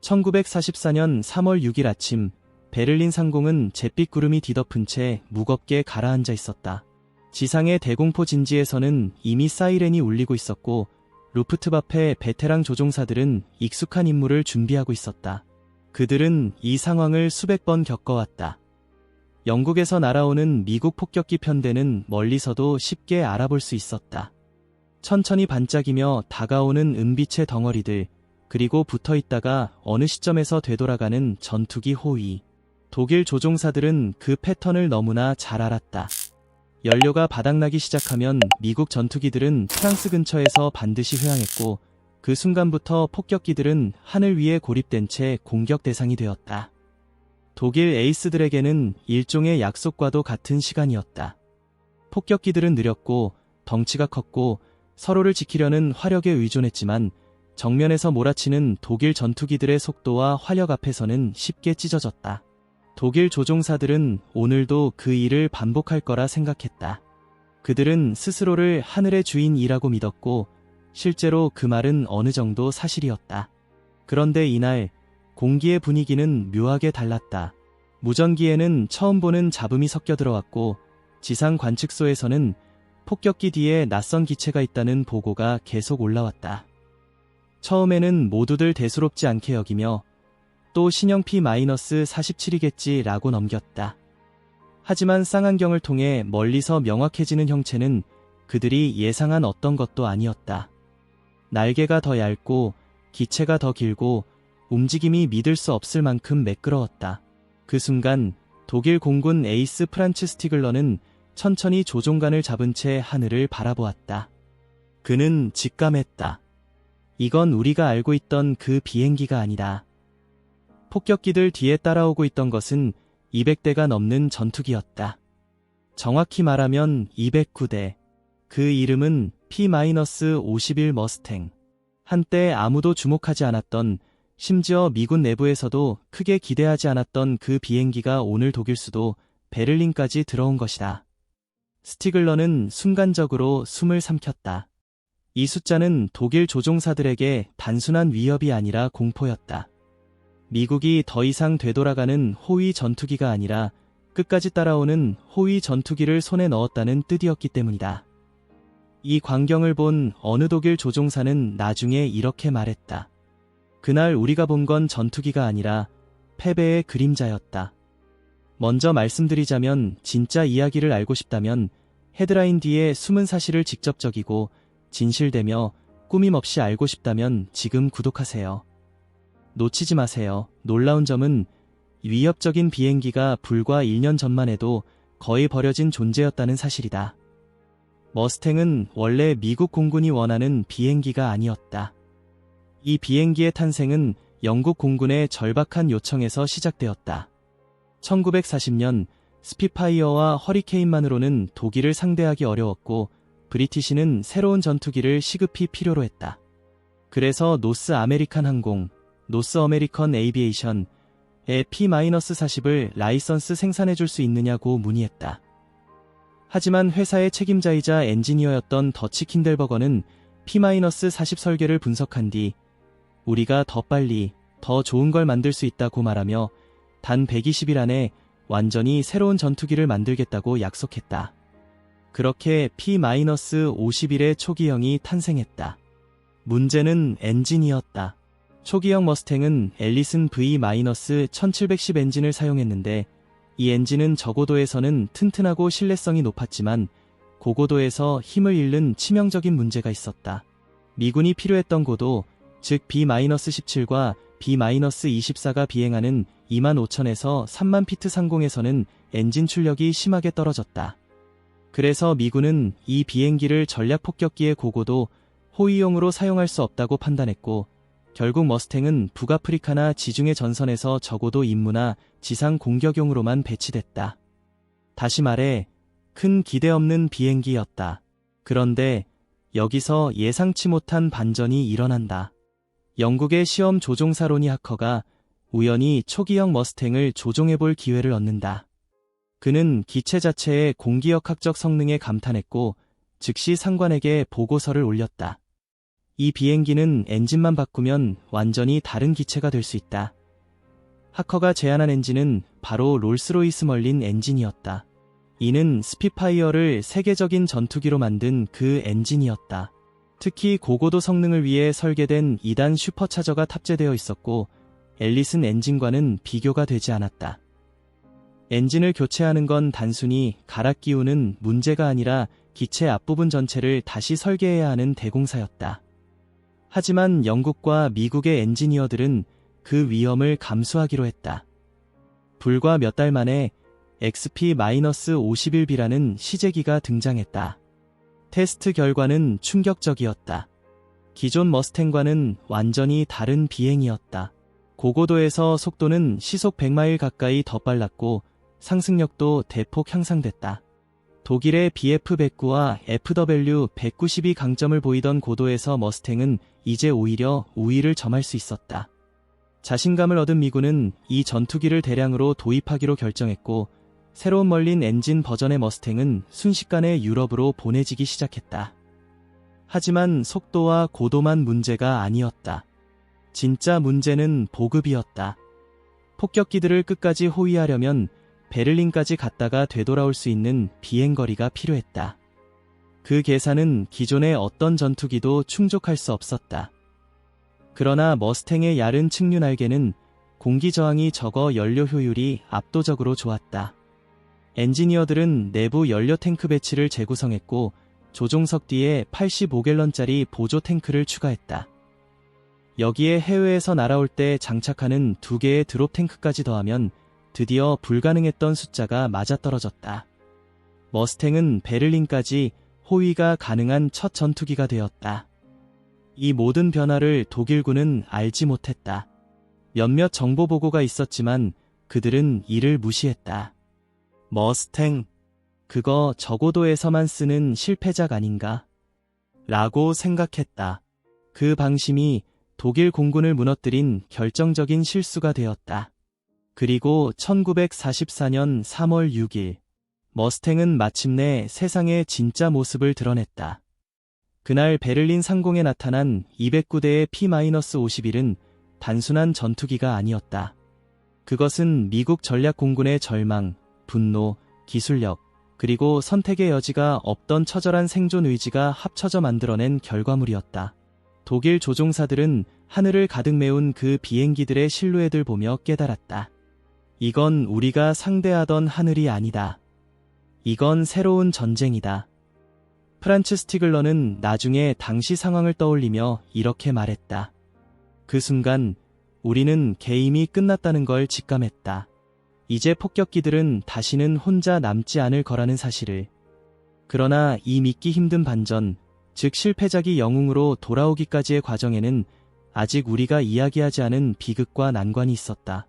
1944년 3월 6일 아침, 베를린 상공은 잿빛 구름이 뒤덮은 채 무겁게 가라앉아 있었다. 지상의 대공포 진지에서는 이미 사이렌이 울리고 있었고, 루프트와페 베테랑 조종사들은 익숙한 임무를 준비하고 있었다. 그들은 이 상황을 수백 번 겪어왔다. 영국에서 날아오는 미국 폭격기 편대는 멀리서도 쉽게 알아볼 수 있었다. 천천히 반짝이며 다가오는 은빛의 덩어리들, 그리고 붙어있다가 어느 시점에서 되돌아가는 전투기 호위. 독일 조종사들은 그 패턴을 너무나 잘 알았다. 연료가 바닥나기 시작하면 미국 전투기들은 프랑스 근처에서 반드시 회항했고, 그 순간부터 폭격기들은 하늘 위에 고립된 채 공격 대상이 되었다. 독일 에이스들에게는 일종의 약속과도 같은 시간이었다. 폭격기들은 느렸고 덩치가 컸고 서로를 지키려는 화력에 의존했지만, 정면에서 몰아치는 독일 전투기들의 속도와 화력 앞에서는 쉽게 찢어졌다. 독일 조종사들은 오늘도 그 일을 반복할 거라 생각했다. 그들은 스스로를 하늘의 주인이라고 믿었고, 실제로 그 말은 어느 정도 사실이었다. 그런데 이날 공기의 분위기는 묘하게 달랐다. 무전기에는 처음 보는 잡음이 섞여 들어왔고, 지상 관측소에서는 폭격기 뒤에 낯선 기체가 있다는 보고가 계속 올라왔다. 처음에는 모두들 대수롭지 않게 여기며 또 신형 P-47이겠지 라고 넘겼다. 하지만 쌍안경을 통해 멀리서 명확해지는 형체는 그들이 예상한 어떤 것도 아니었다. 날개가 더 얇고 기체가 더 길고 움직임이 믿을 수 없을 만큼 매끄러웠다. 그 순간 독일 공군 에이스 프란츠 스티글러는 천천히 조종관을 잡은 채 하늘을 바라보았다. 그는 직감했다. 이건 우리가 알고 있던 그 비행기가 아니다. 폭격기들 뒤에 따라오고 있던 것은 200대가 넘는 전투기였다. 정확히 말하면 209대. 그 이름은 P-51 머스탱. 한때 아무도 주목하지 않았던, 심지어 미군 내부에서도 크게 기대하지 않았던 그 비행기가 오늘 독일 수도 베를린까지 들어온 것이다. 스티글러는 순간적으로 숨을 삼켰다. 이 숫자는 독일 조종사들에게 단순한 위협이 아니라 공포였다. 미국이 더 이상 되돌아가는 호위 전투기가 아니라 끝까지 따라오는 호위 전투기를 손에 넣었다는 뜻이었기 때문이다. 이 광경을 본 어느 독일 조종사는 나중에 이렇게 말했다. 그날 우리가 본 건 전투기가 아니라 패배의 그림자였다. 먼저 말씀드리자면, 진짜 이야기를 알고 싶다면 헤드라인 뒤에 숨은 사실을 직접 적이고 진실되며 꾸밈없이 알고 싶다면 지금 구독하세요. 놓치지 마세요. 놀라운 점은 위협적인 비행기가 불과 1년 전만 해도 거의 버려진 존재였다는 사실이다. 머스탱은 원래 미국 공군이 원하는 비행기가 아니었다. 이 비행기의 탄생은 영국 공군의 절박한 요청에서 시작되었다. 1940년 스피파이어와 허리케인만으로는 독일을 상대하기 어려웠고, 브리티시는 새로운 전투기를 시급히 필요로 했다. 그래서 노스 아메리칸 항공, 노스 어메리컨 에이비에이션에 P-40을 라이선스 생산해줄 수 있느냐고 문의했다. 하지만 회사의 책임자이자 엔지니어였던 더치 킨델버거는 P-40 설계를 분석한 뒤 우리가 더 빨리, 더 좋은 걸 만들 수 있다고 말하며 단 120일 안에 완전히 새로운 전투기를 만들겠다고 약속했다. 그렇게 P-51의 초기형이 탄생했다. 문제는 엔진이었다. 초기형 머스탱은 앨리슨 V-1710 엔진을 사용했는데, 이 엔진은 저고도에서는 튼튼하고 신뢰성이 높았지만 고고도에서 힘을 잃는 치명적인 문제가 있었다. 미군이 필요했던 고도, 즉 B-17과 B-24가 비행하는 25,000에서 3만 피트 상공에서는 엔진 출력이 심하게 떨어졌다. 그래서 미군은 이 비행기를 전략 폭격기의 고고도 호위용으로 사용할 수 없다고 판단했고, 결국 머스탱은 북아프리카나 지중해 전선에서 저고도 임무나 지상 공격용으로만 배치됐다. 다시 말해, 큰 기대 없는 비행기였다. 그런데 여기서 예상치 못한 반전이 일어난다. 영국의 시험 조종사 로니 하커가 우연히 초기형 머스탱을 조종해볼 기회를 얻는다. 그는 기체 자체의 공기역학적 성능에 감탄했고 즉시 상관에게 보고서를 올렸다. 이 비행기는 엔진만 바꾸면 완전히 다른 기체가 될 수 있다. 하커가 제안한 엔진은 바로 롤스로이스 멀린 엔진이었다. 이는 스피파이어를 세계적인 전투기로 만든 그 엔진이었다. 특히 고고도 성능을 위해 설계된 2단 슈퍼차저가 탑재되어 있었고 앨리슨 엔진과는 비교가 되지 않았다. 엔진을 교체하는 건 단순히 갈아 끼우는 문제가 아니라 기체 앞부분 전체를 다시 설계해야 하는 대공사였다. 하지만 영국과 미국의 엔지니어들은 그 위험을 감수하기로 했다. 불과 몇 달 만에 XP-51B라는 시제기가 등장했다. 테스트 결과는 충격적이었다. 기존 머스탱과는 완전히 다른 비행이었다. 고고도에서 속도는 시속 100마일 가까이 더 빨랐고 상승력도 대폭 향상됐다. 독일의 BF-109와 FW-190이 강점을 보이던 고도에서 머스탱은 이제 오히려 우위를 점할 수 있었다. 자신감을 얻은 미군은 이 전투기를 대량으로 도입하기로 결정했고 새로운 멀린 엔진 버전의 머스탱은 순식간에 유럽으로 보내지기 시작했다. 하지만 속도와 고도만 문제가 아니었다. 진짜 문제는 보급이었다. 폭격기들을 끝까지 호위하려면 베를린까지 갔다가 되돌아올 수 있는 비행거리가 필요했다. 그 계산은 기존의 어떤 전투기도 충족할 수 없었다. 그러나 머스탱의 얇은 측류 날개는 공기 저항이 적어 연료 효율이 압도적으로 좋았다. 엔지니어들은 내부 연료 탱크 배치를 재구성했고 조종석 뒤에 85갤런짜리 보조 탱크를 추가했다. 여기에 해외에서 날아올 때 장착하는 2개의 드롭 탱크까지 더하면 드디어 불가능했던 숫자가 맞아떨어졌다. 머스탱은 베를린까지 호위가 가능한 첫 전투기가 되었다. 이 모든 변화를 독일군은 알지 못했다. 몇몇 정보 보고가 있었지만 그들은 이를 무시했다. 머스탱, 그거 저고도에서만 쓰는 실패작 아닌가? 라고 생각했다. 그 방심이 독일 공군을 무너뜨린 결정적인 실수가 되었다. 그리고 1944년 3월 6일, 머스탱은 마침내 세상의 진짜 모습을 드러냈다. 그날 베를린 상공에 나타난 209대의 P-51은 단순한 전투기가 아니었다. 그것은 미국 전략 공군의 절망, 분노, 기술력, 그리고 선택의 여지가 없던 처절한 생존 의지가 합쳐져 만들어낸 결과물이었다. 독일 조종사들은 하늘을 가득 메운 그 비행기들의 실루엣을 보며 깨달았다. 이건 우리가 상대하던 하늘이 아니다. 이건 새로운 전쟁이다. 프란츠 스티글러는 나중에 당시 상황을 떠올리며 이렇게 말했다. 그 순간 우리는 게임이 끝났다는 걸 직감했다. 이제 폭격기들은 다시는 혼자 남지 않을 거라는 사실을. 그러나 이 믿기 힘든 반전, 즉 실패작이 영웅으로 돌아오기까지의 과정에는 아직 우리가 이야기하지 않은 비극과 난관이 있었다.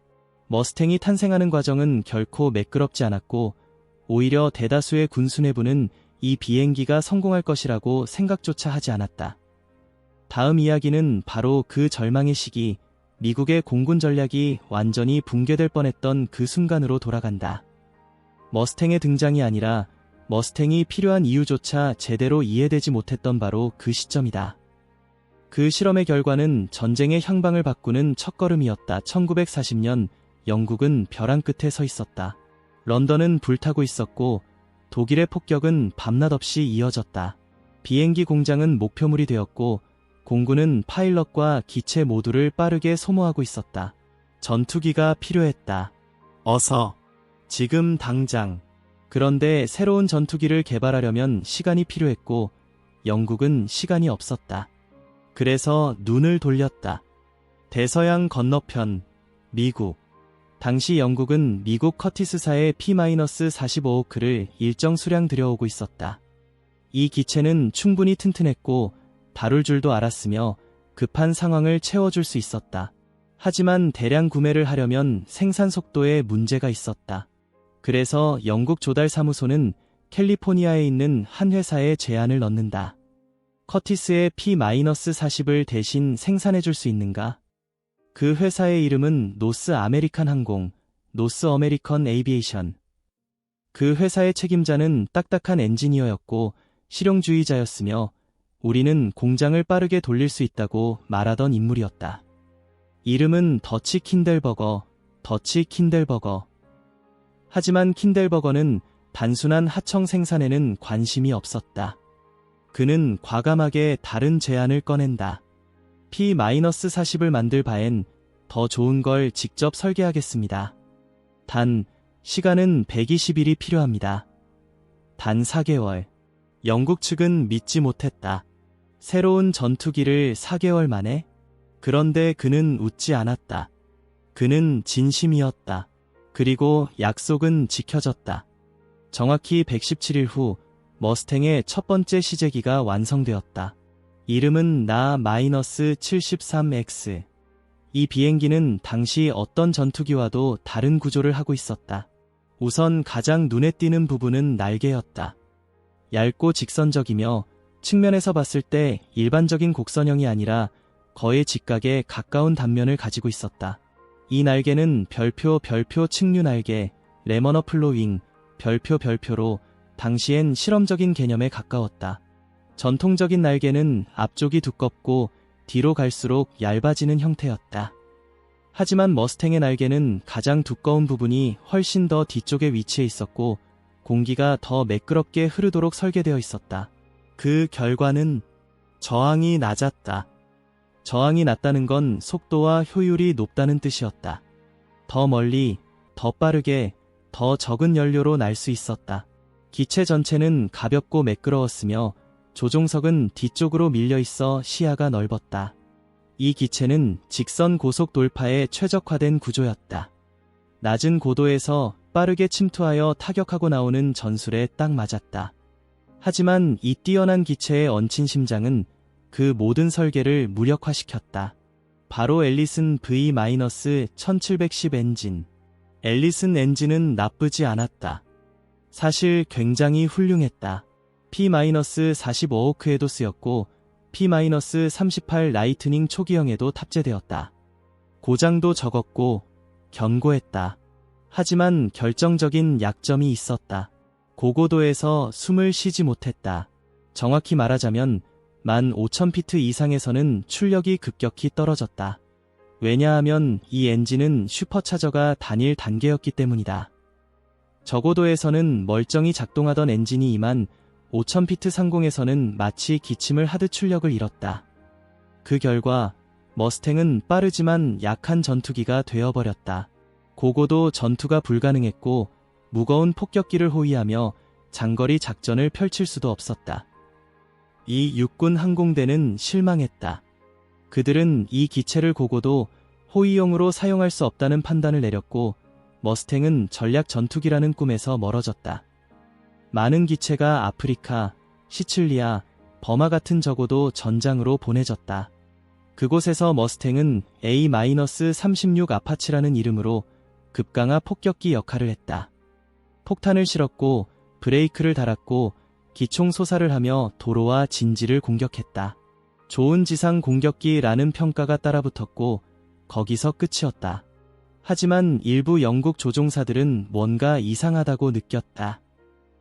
머스탱이 탄생하는 과정은 결코 매끄럽지 않았고 오히려 대다수의 군수 내부는 이 비행기가 성공할 것이라고 생각조차 하지 않았다. 다음 이야기는 바로 그 절망의 시기, 미국의 공군 전략이 완전히 붕괴될 뻔했던 그 순간으로 돌아간다. 머스탱의 등장이 아니라 머스탱이 필요한 이유조차 제대로 이해되지 못했던 바로 그 시점이다. 그 실험의 결과는 전쟁의 향방을 바꾸는 첫걸음이었다. 1940년 영국은 벼랑 끝에 서 있었다. 런던은 불타고 있었고 독일의 폭격은 밤낮 없이 이어졌다. 비행기 공장은 목표물이 되었고 공군은 파일럿과 기체 모두를 빠르게 소모하고 있었다. 전투기가 필요했다. 어서. 지금 당장. 그런데 새로운 전투기를 개발하려면 시간이 필요했고 영국은 시간이 없었다. 그래서 눈을 돌렸다. 대서양 건너편, 미국. 당시 영국은 미국 커티스사의 P-45호크를 일정 수량 들여오고 있었다. 이 기체는 충분히 튼튼했고 다룰 줄도 알았으며 급한 상황을 채워줄 수 있었다. 하지만 대량 구매를 하려면 생산 속도에 문제가 있었다. 그래서 영국 조달사무소는 캘리포니아에 있는 한 회사에 제안을 넣는다. 커티스의 P-40을 대신 생산해줄 수 있는가? 그 회사의 이름은 노스 아메리칸 항공, 노스 어메리컨 에이비에이션. 그 회사의 책임자는 딱딱한 엔지니어였고 실용주의자였으며 우리는 공장을 빠르게 돌릴 수 있다고 말하던 인물이었다. 이름은 더치 킨델버거, 더치 킨델버거. 하지만 킨델버거는 단순한 하청 생산에는 관심이 없었다. 그는 과감하게 다른 제안을 꺼낸다. P-40을 만들 바엔 더 좋은 걸 직접 설계하겠습니다. 단, 시간은 120일이 필요합니다. 단 4개월. 영국 측은 믿지 못했다. 새로운 전투기를 4개월 만에? 그런데 그는 웃지 않았다. 그는 진심이었다. 그리고 약속은 지켜졌다. 정확히 117일 후 머스탱의 첫 번째 시제기가 완성되었다. 이름은 나-73X. 이 비행기는 당시 어떤 전투기와도 다른 구조를 하고 있었다. 우선 가장 눈에 띄는 부분은 날개였다. 얇고 직선적이며 측면에서 봤을 때 일반적인 곡선형이 아니라 거의 직각에 가까운 단면을 가지고 있었다. 이 날개는 별표 측류 날개, 레머너 플로윙, 별표로 당시엔 실험적인 개념에 가까웠다. 전통적인 날개는 앞쪽이 두껍고 뒤로 갈수록 얇아지는 형태였다. 하지만 머스탱의 날개는 가장 두꺼운 부분이 훨씬 더 뒤쪽에 위치해 있었고 공기가 더 매끄럽게 흐르도록 설계되어 있었다. 그 결과는 저항이 낮았다. 저항이 낮다는 건 속도와 효율이 높다는 뜻이었다. 더 멀리, 더 빠르게, 더 적은 연료로 날 수 있었다. 기체 전체는 가볍고 매끄러웠으며 조종석은 뒤쪽으로 밀려 있어 시야가 넓었다. 이 기체는 직선 고속 돌파에 최적화된 구조였다. 낮은 고도에서 빠르게 침투하여 타격하고 나오는 전술에 딱 맞았다. 하지만 이 뛰어난 기체의 얹힌 심장은 그 모든 설계를 무력화시켰다. 바로 앨리슨 V-1710 엔진. 앨리슨 엔진은 나쁘지 않았다. 사실 굉장히 훌륭했다. P-45호크에도 쓰였고 P-38 라이트닝 초기형에도 탑재되었다. 고장도 적었고 견고했다. 하지만 결정적인 약점이 있었다. 고고도에서 숨을 쉬지 못했다. 정확히 말하자면 15,000피트 이상에서는 출력이 급격히 떨어졌다. 왜냐하면 이 엔진은 슈퍼차저가 단일 단계였기 때문이다. 저고도에서는 멀쩡히 작동하던 엔진이 25,000피트 상공에서는 마치 기침을 하듯 출력을 잃었다. 그 결과 머스탱은 빠르지만 약한 전투기가 되어버렸다. 고고도 전투가 불가능했고 무거운 폭격기를 호위하며 장거리 작전을 펼칠 수도 없었다. 이 육군 항공대는 실망했다. 그들은 이 기체를 고고도 호위용으로 사용할 수 없다는 판단을 내렸고 머스탱은 전략 전투기라는 꿈에서 멀어졌다. 많은 기체가 아프리카, 시칠리아, 버마 같은 저고도 전장으로 보내졌다. 그곳에서 머스탱은 A-36 아파치라는 이름으로 급강하 폭격기 역할을 했다. 폭탄을 실었고 브레이크를 달았고 기총 소사를 하며 도로와 진지를 공격했다. 좋은 지상 공격기라는 평가가 따라붙었고 거기서 끝이었다. 하지만 일부 영국 조종사들은 뭔가 이상하다고 느꼈다.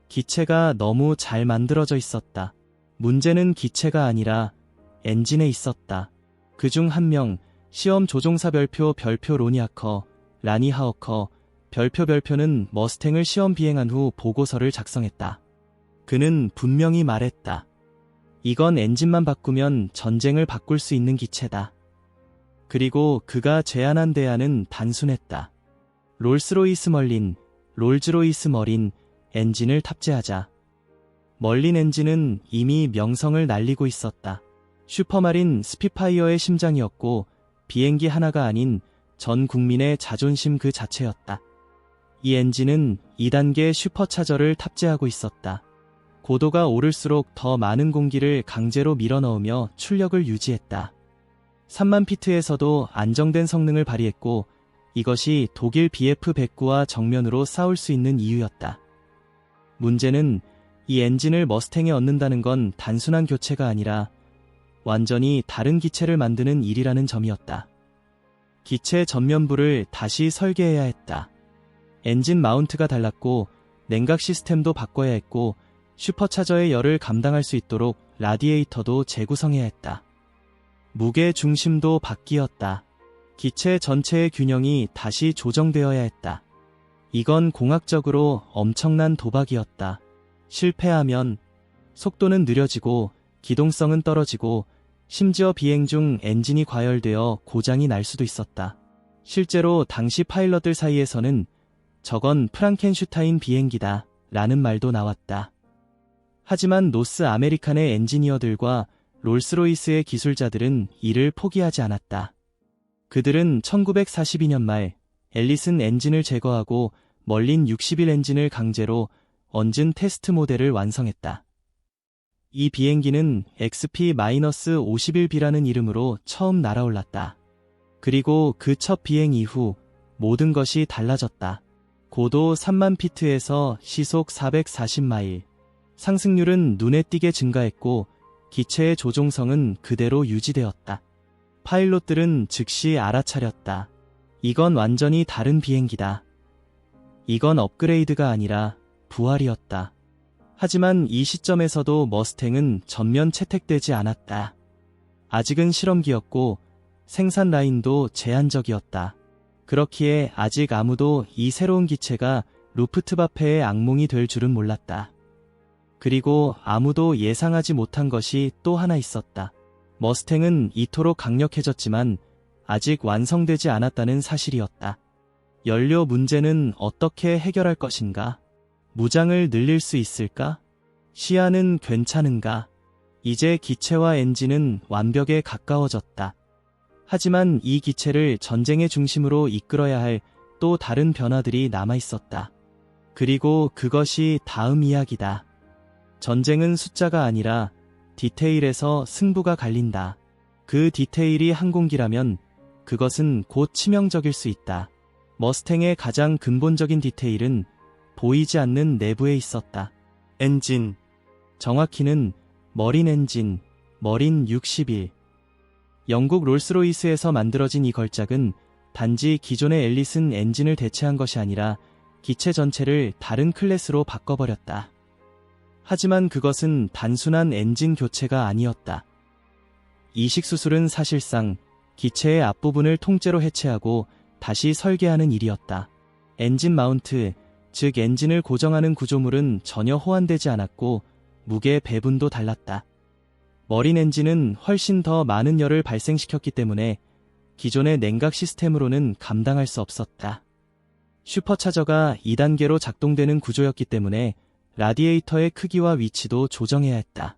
기체가 너무 잘 만들어져 있었다. 문제는 기체가 아니라 엔진에 있었다. 그중 한 명, 시험 조종사 별표 로니아커, 라니 하워커, 별표는 머스탱을 시험 비행한 후 보고서를 작성했다. 그는 분명히 말했다. 이건 엔진만 바꾸면 전쟁을 바꿀 수 있는 기체다. 그리고 그가 제안한 대안은 단순했다. 롤스로이스 머린 엔진을 탑재하자. 멀린 엔진은 이미 명성을 날리고 있었다. 슈퍼마린 스피파이어의 심장이었고 비행기 하나가 아닌 전 국민의 자존심 그 자체였다. 이 엔진은 2단계 슈퍼차저를 탑재하고 있었다. 고도가 오를수록 더 많은 공기를 강제로 밀어넣으며 출력을 유지했다. 3만 피트에서도 안정된 성능을 발휘했고 이것이 독일 BF-109와 정면으로 싸울 수 있는 이유였다. 문제는 이 엔진을 머스탱에 얻는다는 건 단순한 교체가 아니라 완전히 다른 기체를 만드는 일이라는 점이었다. 기체 전면부를 다시 설계해야 했다. 엔진 마운트가 달랐고 냉각 시스템도 바꿔야 했고 슈퍼차저의 열을 감당할 수 있도록 라디에이터도 재구성해야 했다. 무게 중심도 바뀌었다. 기체 전체의 균형이 다시 조정되어야 했다. 이건 공학적으로 엄청난 도박이었다. 실패하면 속도는 느려지고 기동성은 떨어지고 심지어 비행 중 엔진이 과열되어 고장이 날 수도 있었다. 실제로 당시 파일럿들 사이에서는 저건 프랑켄슈타인 비행기다 라는 말도 나왔다. 하지만 노스 아메리칸의 엔지니어들과 롤스로이스의 기술자들은 이를 포기하지 않았다. 그들은 1942년 말 앨리슨 엔진을 제거하고 멀린 60일 엔진을 강제로 얹은 테스트 모델을 완성했다. 이 비행기는 XP-51B라는 이름으로 처음 날아올랐다. 그리고 그 첫 비행 이후 모든 것이 달라졌다. 고도 3만 피트에서 시속 440마일. 상승률은 눈에 띄게 증가했고 기체의 조종성은 그대로 유지되었다. 파일럿들은 즉시 알아차렸다. 이건 완전히 다른 비행기다. 이건 업그레이드가 아니라 부활이었다. 하지만 이 시점에서도 머스탱은 전면 채택되지 않았다. 아직은 실험기였고 생산 라인도 제한적이었다. 그렇기에 아직 아무도 이 새로운 기체가 루프트바페의 악몽이 될 줄은 몰랐다. 그리고 아무도 예상하지 못한 것이 또 하나 있었다. 머스탱은 이토록 강력해졌지만 아직 완성되지 않았다는 사실이었다. 연료 문제는 어떻게 해결할 것인가? 무장을 늘릴 수 있을까? 시야는 괜찮은가? 이제 기체와 엔진은 완벽에 가까워졌다. 하지만 이 기체를 전쟁의 중심으로 이끌어야 할 또 다른 변화들이 남아있었다. 그리고 그것이 다음 이야기다. 전쟁은 숫자가 아니라 디테일에서 승부가 갈린다. 그 디테일이 항공기라면 그것은 곧 치명적일 수 있다. 머스탱의 가장 근본적인 디테일은 보이지 않는 내부에 있었다. 엔진. 정확히는 머린 엔진, 머린 61. 영국 롤스로이스에서 만들어진 이 걸작은 단지 기존의 앨리슨 엔진을 대체한 것이 아니라 기체 전체를 다른 클래스로 바꿔버렸다. 하지만 그것은 단순한 엔진 교체가 아니었다. 이식 수술은 사실상 기체의 앞부분을 통째로 해체하고 다시 설계하는 일이었다. 엔진 마운트, 즉 엔진을 고정하는 구조물은 전혀 호환되지 않았고 무게 배분도 달랐다. 머린 엔진은 훨씬 더 많은 열을 발생시켰기 때문에 기존의 냉각 시스템으로는 감당할 수 없었다. 슈퍼차저가 2단계로 작동되는 구조였기 때문에 라디에이터의 크기와 위치도 조정해야 했다.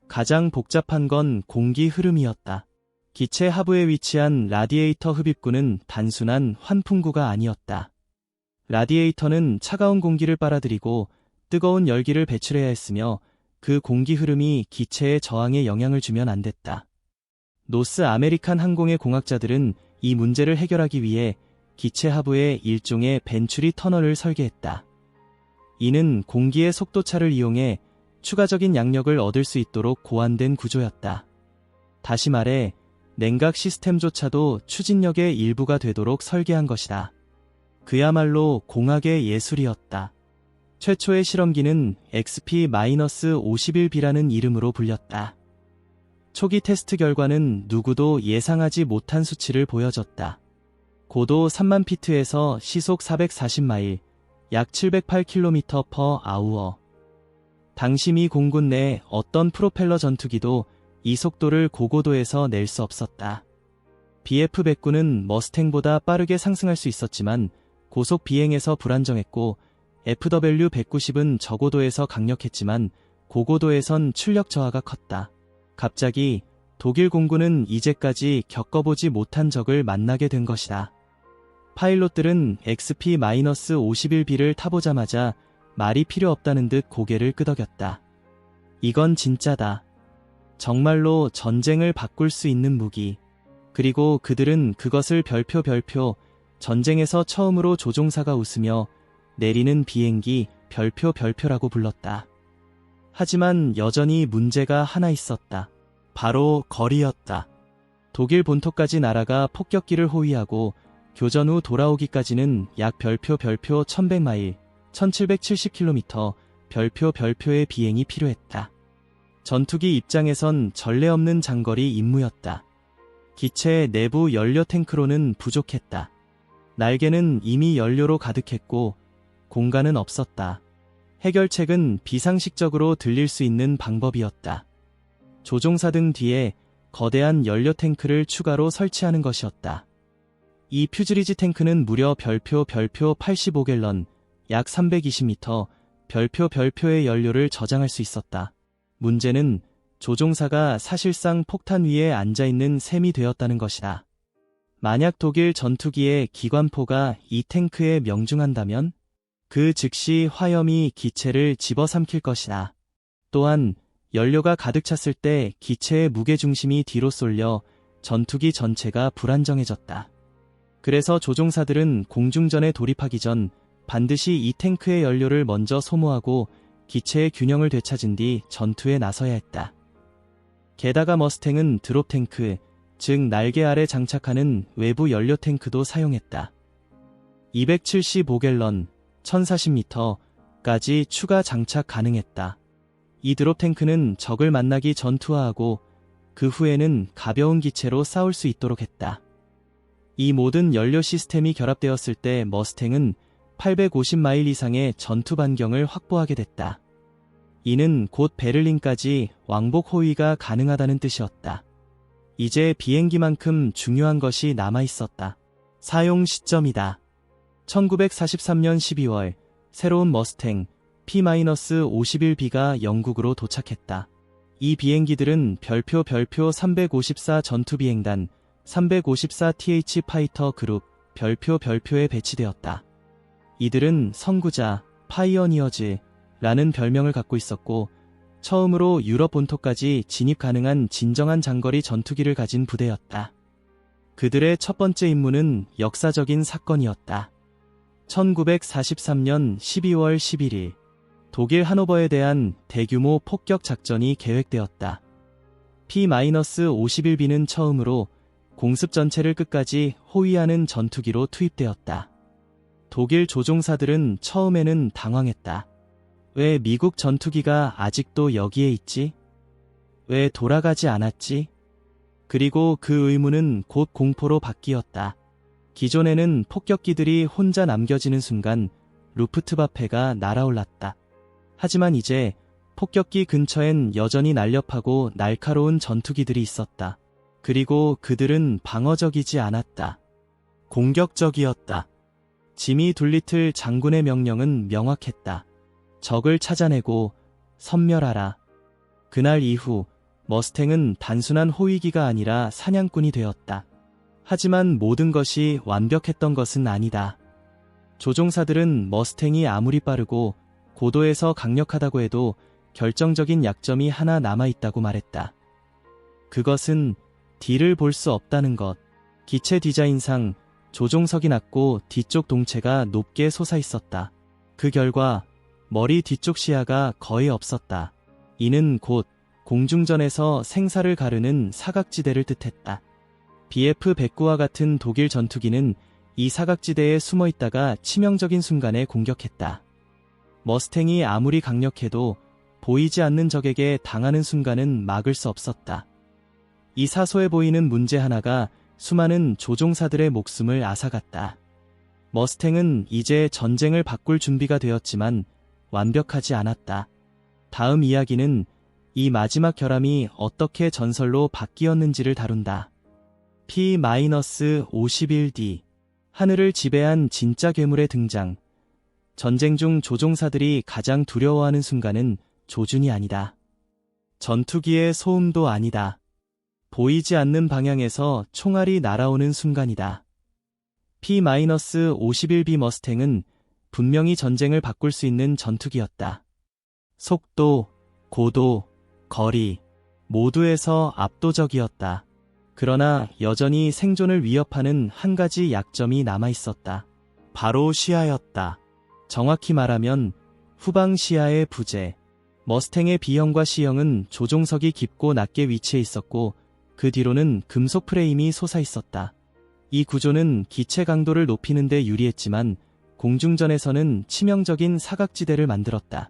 가장 복잡한 건 공기 흐름이었다. 기체 하부에 위치한 라디에이터 흡입구는 단순한 환풍구가 아니었다. 라디에이터는 차가운 공기를 빨아들이고 뜨거운 열기를 배출해야 했으며 그 공기 흐름이 기체의 저항에 영향을 주면 안 됐다. 노스 아메리칸 항공의 공학자들은 이 문제를 해결하기 위해 기체 하부에 일종의 벤츄리 터널을 설계했다. 이는 공기의 속도차를 이용해 추가적인 양력을 얻을 수 있도록 고안된 구조였다. 다시 말해 냉각 시스템조차도 추진력의 일부가 되도록 설계한 것이다. 그야말로 공학의 예술이었다. 최초의 실험기는 XP-51B라는 이름으로 불렸다. 초기 테스트 결과는 누구도 예상하지 못한 수치를 보여줬다. 고도 3만 피트에서 시속 440마일, 약 708km/h. 당시 미 공군 내 어떤 프로펠러 전투기도 이 속도를 고고도에서 낼 수 없었다. BF-109는 머스탱보다 빠르게 상승할 수 있었지만 고속 비행에서 불안정했고 FW-190은 저고도에서 강력했지만 고고도에선 출력 저하가 컸다. 갑자기 독일 공군은 이제까지 겪어보지 못한 적을 만나게 된 것이다. 파일럿들은 XP-51B를 타보자마자 말이 필요 없다는 듯 고개를 끄덕였다. 이건 진짜다. 정말로 전쟁을 바꿀 수 있는 무기. 그리고 그들은 그것을 별표 전쟁에서 처음으로 조종사가 웃으며 내리는 비행기 별표라고 불렀다. 하지만 여전히 문제가 하나 있었다. 바로 거리였다. 독일 본토까지 날아가 폭격기를 호위하고 교전 후 돌아오기까지는 약 별표 1100마일, 1770km, 별표의 비행이 필요했다. 전투기 입장에선 전례 없는 장거리 임무였다. 기체 내부 연료 탱크로는 부족했다. 날개는 이미 연료로 가득했고 공간은 없었다. 해결책은 비상식적으로 들릴 수 있는 방법이었다. 조종사 등 뒤에 거대한 연료 탱크를 추가로 설치하는 것이었다. 이 퓨즈리지 탱크는 무려 별표 85갤런, 약 320m, 별표의 연료를 저장할 수 있었다. 문제는 조종사가 사실상 폭탄 위에 앉아있는 셈이 되었다는 것이다. 만약 독일 전투기의 기관포가 이 탱크에 명중한다면 그 즉시 화염이 기체를 집어삼킬 것이다. 또한 연료가 가득 찼을 때 기체의 무게중심이 뒤로 쏠려 전투기 전체가 불안정해졌다. 그래서 조종사들은 공중전에 돌입하기 전 반드시 이 탱크의 연료를 먼저 소모하고 기체의 균형을 되찾은 뒤 전투에 나서야 했다. 게다가 머스탱은 드롭 탱크, 즉 날개 아래 장착하는 외부 연료 탱크도 사용했다. 275갤런, 1040m까지 추가 장착 가능했다. 이 드롭 탱크는 적을 만나기 전 투하하고 그 후에는 가벼운 기체로 싸울 수 있도록 했다. 이 모든 연료 시스템이 결합되었을 때 머스탱은 850마일 이상의 전투 반경을 확보하게 됐다. 이는 곧 베를린까지 왕복 호위가 가능하다는 뜻이었다. 이제 비행기만큼 중요한 것이 남아있었다. 사용 시점이다. 1943년 12월 새로운 머스탱 P-51B가 영국으로 도착했다. 이 비행기들은 별표 354 전투비행단 354TH 파이터 그룹 별표에 배치되었다. 이들은 선구자, 파이어니어즈라는 별명을 갖고 있었고 처음으로 유럽 본토까지 진입 가능한 진정한 장거리 전투기를 가진 부대였다. 그들의 첫 번째 임무는 역사적인 사건이었다. 1943년 12월 11일 독일 하노버에 대한 대규모 폭격 작전이 계획되었다. P-51B는 처음으로 공습 전체를 끝까지 호위하는 전투기로 투입되었다. 독일 조종사들은 처음에는 당황했다. 왜 미국 전투기가 아직도 여기에 있지? 왜 돌아가지 않았지? 그리고 그 의문은 곧 공포로 바뀌었다. 기존에는 폭격기들이 혼자 남겨지는 순간 루프트바페가 날아올랐다. 하지만 이제 폭격기 근처엔 여전히 날렵하고 날카로운 전투기들이 있었다. 그리고 그들은 방어적이지 않았다. 공격적이었다. 지미 둘리틀 장군의 명령은 명확했다. 적을 찾아내고 섬멸하라. 그날 이후 머스탱은 단순한 호위기가 아니라 사냥꾼이 되었다. 하지만 모든 것이 완벽했던 것은 아니다. 조종사들은 머스탱이 아무리 빠르고 고도에서 강력하다고 해도 결정적인 약점이 하나 남아있다고 말했다. 그것은 뒤를 볼 수 없다는 것. 기체 디자인상 조종석이 낮고 뒤쪽 동체가 높게 솟아있었다. 그 결과 머리 뒤쪽 시야가 거의 없었다. 이는 곧 공중전에서 생사를 가르는 사각지대를 뜻했다. BF-109와 같은 독일 전투기는 이 사각지대에 숨어있다가 치명적인 순간에 공격했다. 머스탱이 아무리 강력해도 보이지 않는 적에게 당하는 순간은 막을 수 없었다. 이 사소해 보이는 문제 하나가 수많은 조종사들의 목숨을 앗아갔다. 머스탱은 이제 전쟁을 바꿀 준비가 되었지만 완벽하지 않았다. 다음 이야기는 이 마지막 결함이 어떻게 전설로 바뀌었는지를 다룬다. P-51D 하늘을 지배한 진짜 괴물의 등장. 전쟁 중 조종사들이 가장 두려워하는 순간은 조준이 아니다. 전투기의 소음도 아니다. 보이지 않는 방향에서 총알이 날아오는 순간이다. P-51B 머스탱은 분명히 전쟁을 바꿀 수 있는 전투기였다. 속도, 고도, 거리 모두에서 압도적이었다. 그러나 여전히 생존을 위협하는 한 가지 약점이 남아있었다. 바로 시야였다. 정확히 말하면 후방 시야의 부재. 머스탱의 B형과 C형은 조종석이 깊고 낮게 위치해 있었고 그 뒤로는 금속 프레임이 솟아있었다. 이 구조는 기체 강도를 높이는 데 유리했지만 공중전에서는 치명적인 사각지대를 만들었다.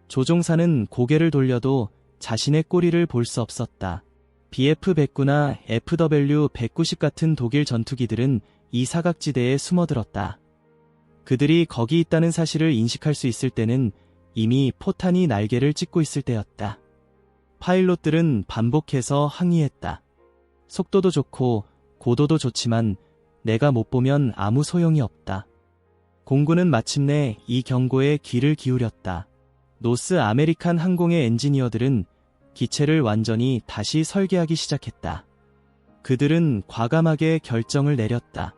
조종사는 고개를 돌려도 자신의 꼬리를 볼 수 없었다. BF-109나 FW-190 같은 독일 전투기들은 이 사각지대에 숨어들었다. 그들이 거기 있다는 사실을 인식할 수 있을 때는 이미 포탄이 날개를 찢고 있을 때였다. 파일럿들은 반복해서 항의했다. 속도도 좋고 고도도 좋지만 내가 못 보면 아무 소용이 없다. 공군은 마침내 이 경고에 귀를 기울였다. 노스 아메리칸 항공의 엔지니어들은 기체를 완전히 다시 설계하기 시작했다. 그들은 과감하게 결정을 내렸다.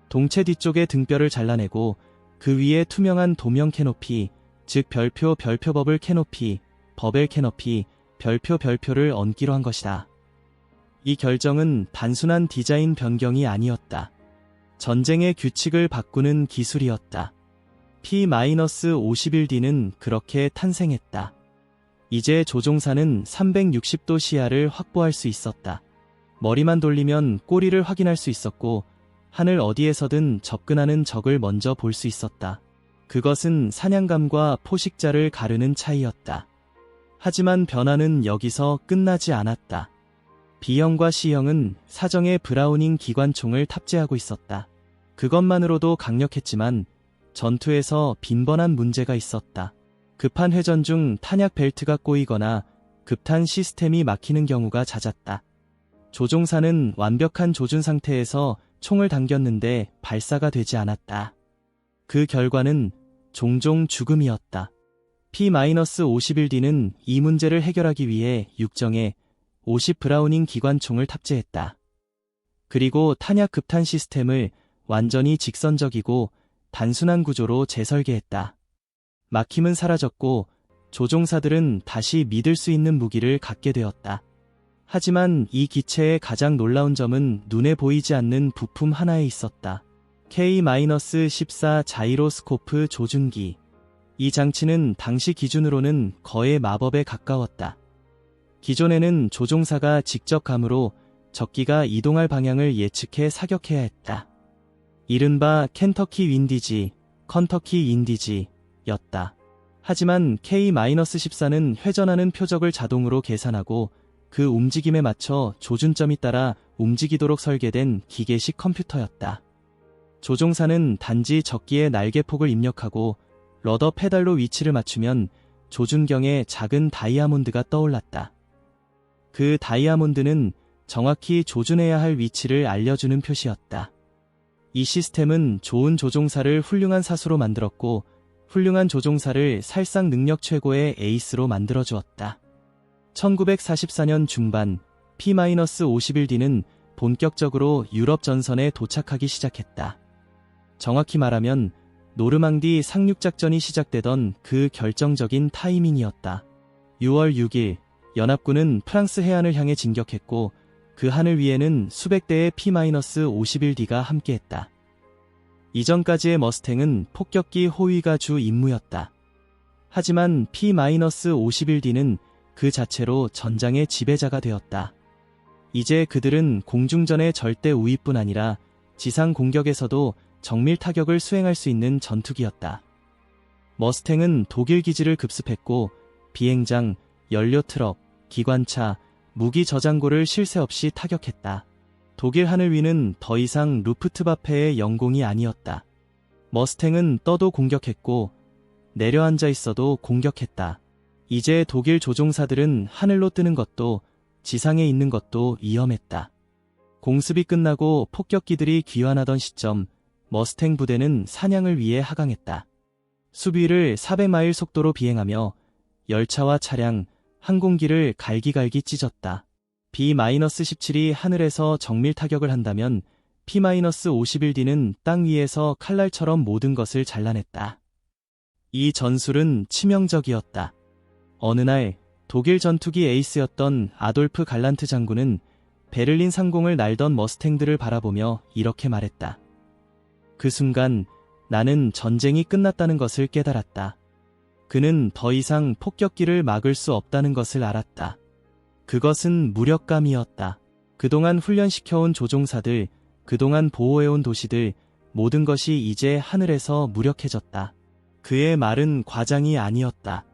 동체 뒤쪽의 등뼈를 잘라내고 그 위에 투명한 도명 캐노피, 즉 별표 버블 캐노피, 버벨 캐노피, 별표를 얹기로 한 것이다. 이 결정은 단순한 디자인 변경이 아니었다. 전쟁의 규칙을 바꾸는 기술이었다. P-51D는 그렇게 탄생했다. 이제 조종사는 360도 시야를 확보할 수 있었다. 머리만 돌리면 꼬리를 확인할 수 있었고 하늘 어디에서든 접근하는 적을 먼저 볼 수 있었다. 그것은 사냥감과 포식자를 가르는 차이였다. 하지만 변화는 여기서 끝나지 않았다. B형과 C형은 사정에 브라우닝 기관총을 탑재하고 있었다. 그것만으로도 강력했지만 전투에서 빈번한 문제가 있었다. 급한 회전 중 탄약 벨트가 꼬이거나 급탄 시스템이 막히는 경우가 잦았다. 조종사는 완벽한 조준 상태에서 총을 당겼는데 발사가 되지 않았다. 그 결과는 종종 죽음이었다. P-51D는 이 문제를 해결하기 위해 육정에 50 브라우닝 기관총을 탑재했다. 그리고 탄약 급탄 시스템을 완전히 직선적이고 단순한 구조로 재설계했다. 막힘은 사라졌고 조종사들은 다시 믿을 수 있는 무기를 갖게 되었다. 하지만 이 기체의 가장 놀라운 점은 눈에 보이지 않는 부품 하나에 있었다. K-14 자이로스코프 조준기. 이 장치는 당시 기준으로는 거의 마법에 가까웠다. 기존에는 조종사가 직접 감으로 적기가 이동할 방향을 예측해 사격해야 했다. 이른바 켄터키 윈디지, 컨터키 윈디지였다. 하지만 K-14는 회전하는 표적을 자동으로 계산하고 그 움직임에 맞춰 조준점이 따라 움직이도록 설계된 기계식 컴퓨터였다. 조종사는 단지 적기의 날개폭을 입력하고 러더 페달로 위치를 맞추면 조준경에 작은 다이아몬드가 떠올랐다. 그 다이아몬드는 정확히 조준해야 할 위치를 알려주는 표시였다. 이 시스템은 좋은 조종사를 훌륭한 사수로 만들었고 훌륭한 조종사를 살상 능력 최고의 에이스로 만들어주었다. 1944년 중반 P-51D는 본격적으로 유럽 전선에 도착하기 시작했다. 정확히 말하면 노르망디 상륙작전이 시작되던 그 결정적인 타이밍이었다. 6월 6일 연합군은 프랑스 해안을 향해 진격했고 그 하늘 위에는 수백 대의 P-51D가 함께했다. 이전까지의 머스탱은 폭격기 호위가 주 임무였다. 하지만 P-51D는 그 자체로 전장의 지배자가 되었다. 이제 그들은 공중전의 절대 우위뿐 아니라 지상 공격에서도 정밀 타격을 수행할 수 있는 전투기였다. 머스탱은 독일 기지를 급습했고 비행장, 연료 트럭, 기관차, 무기 저장고를 쉴 새 없이 타격했다. 독일 하늘 위는 더 이상 루프트바페의 영공이 아니었다. 머스탱은 떠도 공격했고 내려앉아 있어도 공격했다. 이제 독일 조종사들은 하늘로 뜨는 것도 지상에 있는 것도 위험했다. 공습이 끝나고 폭격기들이 귀환하던 시점 머스탱 부대는 사냥을 위해 하강했다. 수비를 400마일 속도로 비행하며 열차와 차량, 항공기를 갈기갈기 찢었다. B-17이 하늘에서 정밀 타격을 한다면 P-51D는 땅 위에서 칼날처럼 모든 것을 잘라냈다. 이 전술은 치명적이었다. 어느 날 독일 전투기 에이스였던 아돌프 갈란트 장군은 베를린 상공을 날던 머스탱들을 바라보며 이렇게 말했다. 그 순간 나는 전쟁이 끝났다는 것을 깨달았다. 그는 더 이상 폭격기를 막을 수 없다는 것을 알았다. 그것은 무력감이었다. 그동안 훈련시켜온 조종사들, 그동안 보호해온 도시들, 모든 것이 이제 하늘에서 무력해졌다. 그의 말은 과장이 아니었다.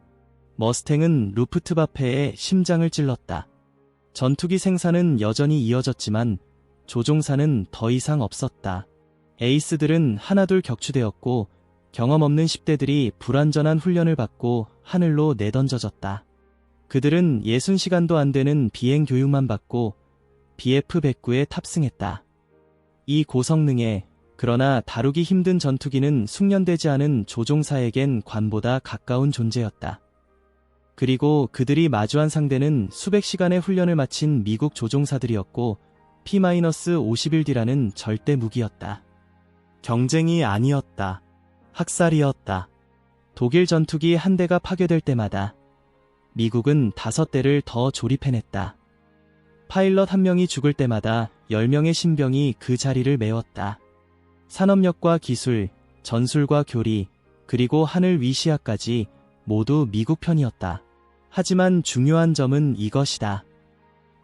머스탱은 루프트바페의 심장을 찔렀다. 전투기 생산은 여전히 이어졌지만 조종사는 더 이상 없었다. 에이스들은 하나둘 격추되었고 경험 없는 10대들이 불완전한 훈련을 받고 하늘로 내던져졌다. 그들은 60시간도 안 되는 비행 교육만 받고 BF-109에 탑승했다. 이 고성능에 그러나 다루기 힘든 전투기는 숙련되지 않은 조종사에겐 관보다 가까운 존재였다. 그리고 그들이 마주한 상대는 수백 시간의 훈련을 마친 미국 조종사들이었고 P-51D라는 절대 무기였다. 경쟁이 아니었다. 학살이었다. 독일 전투기 한 대가 파괴될 때마다 미국은 5대를 더 조립해냈다. 파일럿 한 명이 죽을 때마다 10명의 신병이 그 자리를 메웠다. 산업력과 기술, 전술과 교리, 그리고 하늘 위 시야까지 모두 미국 편이었다. 하지만 중요한 점은 이것이다.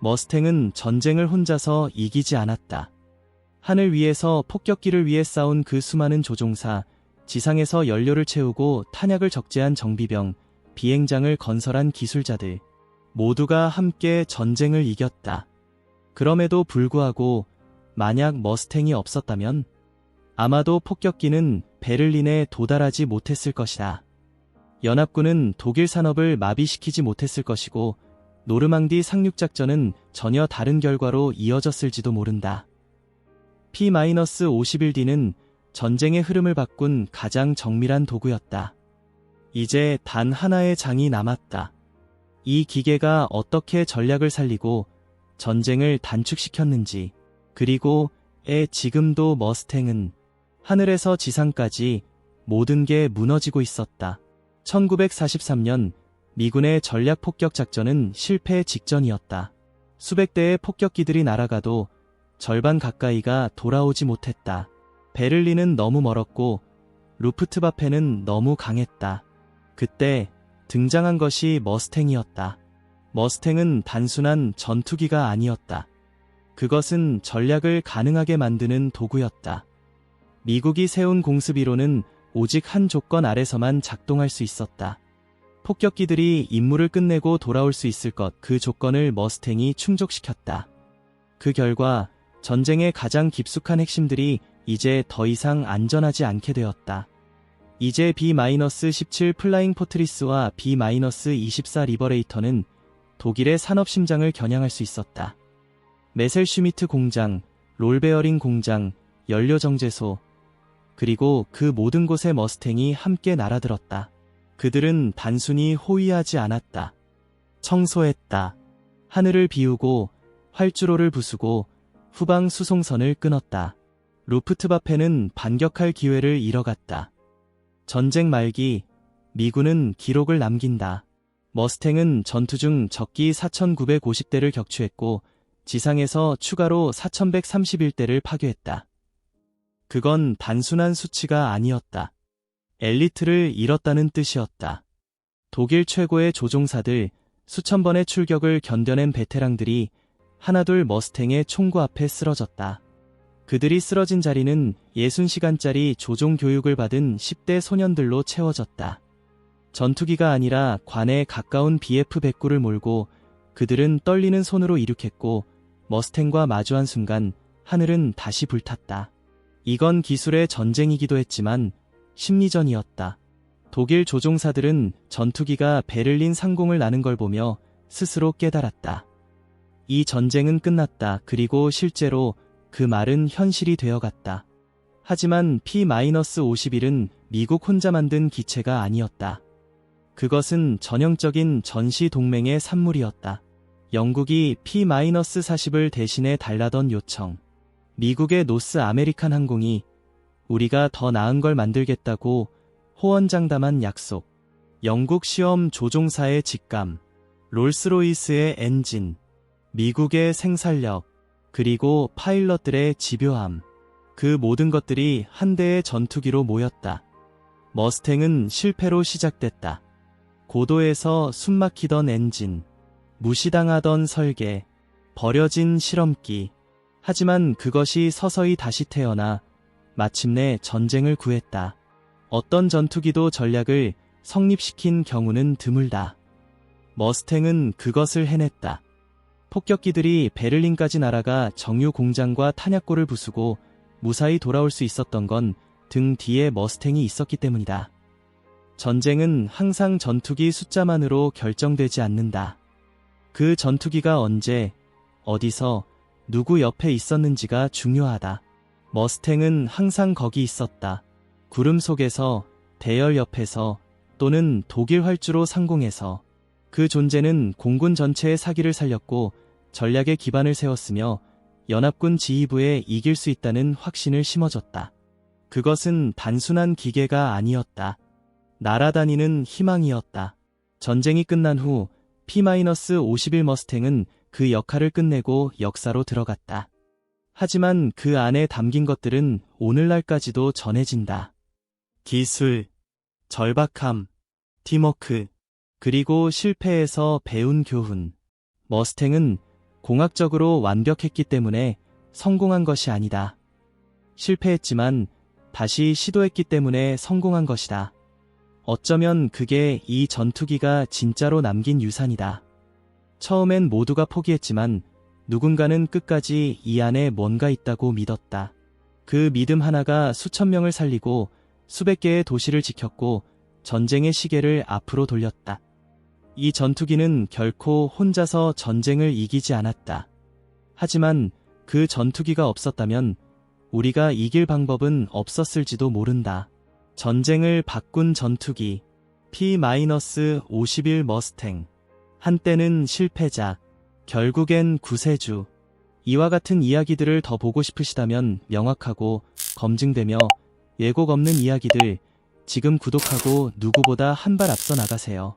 머스탱은 전쟁을 혼자서 이기지 않았다. 하늘 위에서 폭격기를 위해 싸운 그 수많은 조종사, 지상에서 연료를 채우고 탄약을 적재한 정비병, 비행장을 건설한 기술자들, 모두가 함께 전쟁을 이겼다. 그럼에도 불구하고 만약 머스탱이 없었다면 아마도 폭격기는 베를린에 도달하지 못했을 것이다. 연합군은 독일 산업을 마비시키지 못했을 것이고 노르망디 상륙작전은 전혀 다른 결과로 이어졌을지도 모른다. P-51D는 전쟁의 흐름을 바꾼 가장 정밀한 도구였다. 이제 단 하나의 장이 남았다. 이 기계가 어떻게 전략을 살리고 전쟁을 단축시켰는지, 그리고 지금도 머스탱은 하늘에서 지상까지 모든 게 무너지고 있었다. 1943년 미군의 전략 폭격 작전은 실패 직전이었다. 수백 대의 폭격기들이 날아가도 절반 가까이가 돌아오지 못했다. 베를린은 너무 멀었고 루프트바페는 너무 강했다. 그때 등장한 것이 머스탱이었다. 머스탱은 단순한 전투기가 아니었다. 그것은 전략을 가능하게 만드는 도구였다. 미국이 세운 공습이론은 오직 한 조건 아래서만 작동할 수 있었다. 폭격기들이 임무를 끝내고 돌아올 수 있을 것, 그 조건을 머스탱이 충족시켰다. 그 결과 전쟁의 가장 깊숙한 핵심들이 이제 더 이상 안전하지 않게 되었다. 이제 B-17 플라잉 포트리스와 B-24 리버레이터는 독일의 산업 심장을 겨냥할 수 있었다. 메셀슈미트 공장, 롤베어링 공장, 연료정제소, 그리고 그 모든 곳에 머스탱이 함께 날아들었다. 그들은 단순히 호위하지 않았다. 청소했다. 하늘을 비우고 활주로를 부수고 후방 수송선을 끊었다. 루프트바페는 반격할 기회를 잃어갔다. 전쟁 말기, 미군은 기록을 남긴다. 머스탱은 전투 중 적기 4,950대를 격추했고 지상에서 추가로 4,131대를 파괴했다. 그건 단순한 수치가 아니었다. 엘리트를 잃었다는 뜻이었다. 독일 최고의 조종사들, 수천 번의 출격을 견뎌낸 베테랑들이 하나둘 머스탱의 총구 앞에 쓰러졌다. 그들이 쓰러진 자리는 60시간짜리 조종 교육을 받은 10대 소년들로 채워졌다. 전투기가 아니라 관에 가까운 BF-109를 몰고 그들은 떨리는 손으로 이륙했고 머스탱과 마주한 순간 하늘은 다시 불탔다. 이건 기술의 전쟁이기도 했지만 심리전이었다. 독일 조종사들은 전투기가 베를린 상공을 나는 걸 보며 스스로 깨달았다. 이 전쟁은 끝났다. 그리고 실제로 그 말은 현실이 되어갔다. 하지만 P-51은 미국 혼자 만든 기체가 아니었다. 그것은 전형적인 전시 동맹의 산물이었다. 영국이 P-40을 대신해 달라던 요청. 미국의 노스 아메리칸 항공이 우리가 더 나은 걸 만들겠다고 호언장담한 약속. 영국 시험 조종사의 직감. 롤스로이스의 엔진. 미국의 생산력. 그리고 파일럿들의 집요함. 그 모든 것들이 한 대의 전투기로 모였다. 머스탱은 실패로 시작됐다. 고도에서 숨막히던 엔진. 무시당하던 설계. 버려진 실험기. 하지만 그것이 서서히 다시 태어나 마침내 전쟁을 구했다. 어떤 전투기도 전략을 성립시킨 경우는 드물다. 머스탱은 그것을 해냈다. 폭격기들이 베를린까지 날아가 정유 공장과 탄약고를 부수고 무사히 돌아올 수 있었던 건 등 뒤에 머스탱이 있었기 때문이다. 전쟁은 항상 전투기 숫자만으로 결정되지 않는다. 그 전투기가 언제, 어디서, 누구 옆에 있었는지가 중요하다. 머스탱은 항상 거기 있었다. 구름 속에서, 대열 옆에서, 또는 독일 활주로 상공에서. 그 존재는 공군 전체의 사기를 살렸고 전략의 기반을 세웠으며 연합군 지휘부에 이길 수 있다는 확신을 심어줬다. 그것은 단순한 기계가 아니었다. 날아다니는 희망이었다. 전쟁이 끝난 후 P-51 머스탱은 그 역할을 끝내고 역사로 들어갔다. 하지만 그 안에 담긴 것들은 오늘날까지도 전해진다. 기술, 절박함, 팀워크, 그리고 실패에서 배운 교훈. 머스탱은 공학적으로 완벽했기 때문에 성공한 것이 아니다. 실패했지만 다시 시도했기 때문에 성공한 것이다. 어쩌면 그게 이 전투기가 진짜로 남긴 유산이다. 처음엔 모두가 포기했지만 누군가는 끝까지 이 안에 뭔가 있다고 믿었다. 그 믿음 하나가 수천 명을 살리고 수백 개의 도시를 지켰고 전쟁의 시계를 앞으로 돌렸다. 이 전투기는 결코 혼자서 전쟁을 이기지 않았다. 하지만 그 전투기가 없었다면 우리가 이길 방법은 없었을지도 모른다. 전쟁을 바꾼 전투기 P-51 머스탱. 한때는 실패자, 결국엔 구세주. 이와 같은 이야기들을 더 보고 싶으시다면 명확하고 검증되며 예곡 없는 이야기들 지금 구독하고 누구보다 한 발 앞서 나가세요.